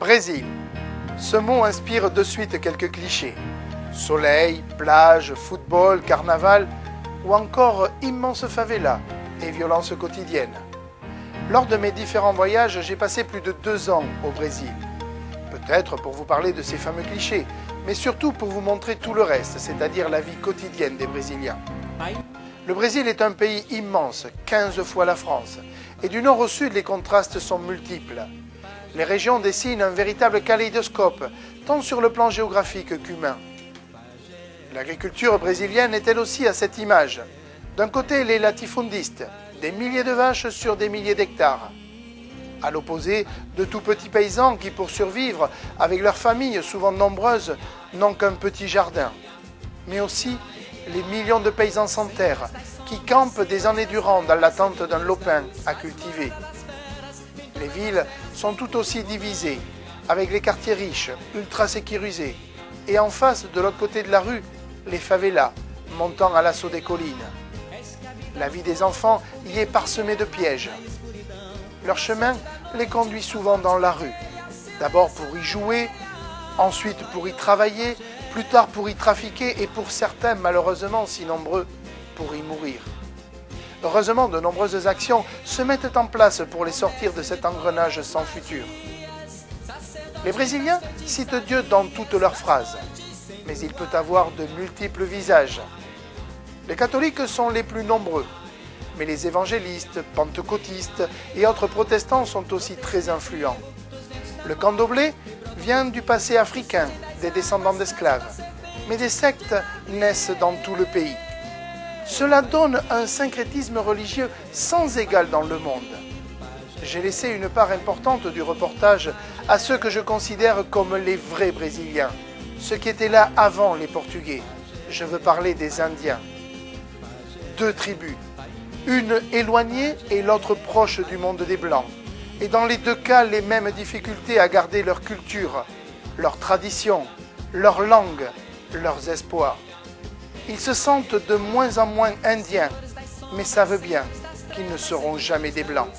Brésil. Ce mot inspire de suite quelques clichés. Soleil, plage, football, carnaval ou encore immense favela et violence quotidienne. Lors de mes différents voyages, j'ai passé plus de 2 ans au Brésil. Peut-être pour vous parler de ces fameux clichés, mais surtout pour vous montrer tout le reste, c'est-à-dire la vie quotidienne des Brésiliens. Le Brésil est un pays immense, 15 fois la France, et du nord au sud, les contrastes sont multiples. Les régions dessinent un véritable kaléidoscope, tant sur le plan géographique qu'humain. L'agriculture brésilienne est elle aussi à cette image. D'un côté, les latifundistes, des milliers de vaches sur des milliers d'hectares. À l'opposé, de tout petits paysans qui, pour survivre, avec leurs familles souvent nombreuses, n'ont qu'un petit jardin. Mais aussi les millions de paysans sans terre qui campent des années durant dans l'attente d'un lopin à cultiver. Les villes sont tout aussi divisées, avec les quartiers riches, ultra sécurisés, et en face, de l'autre côté de la rue, les favelas, montant à l'assaut des collines. La vie des enfants y est parsemée de pièges. Leur chemin les conduit souvent dans la rue, d'abord pour y jouer, ensuite pour y travailler, plus tard pour y trafiquer et pour certains, malheureusement si nombreux, pour y mourir. Heureusement, de nombreuses actions se mettent en place pour les sortir de cet engrenage sans futur. Les Brésiliens citent Dieu dans toutes leurs phrases, mais il peut avoir de multiples visages. Les catholiques sont les plus nombreux, mais les évangélistes, pentecôtistes et autres protestants sont aussi très influents. Le candomblé vient du passé africain, des descendants d'esclaves, mais des sectes naissent dans tout le pays. Cela donne un syncrétisme religieux sans égal dans le monde. J'ai laissé une part importante du reportage à ceux que je considère comme les vrais Brésiliens, ceux qui étaient là avant les Portugais. Je veux parler des Indiens. 2 tribus, une éloignée et l'autre proche du monde des Blancs. Et dans les 2 cas, les mêmes difficultés à garder leur culture, leurs traditions, leur langue, leurs espoirs. Ils se sentent de moins en moins indiens, mais savent bien qu'ils ne seront jamais des Blancs.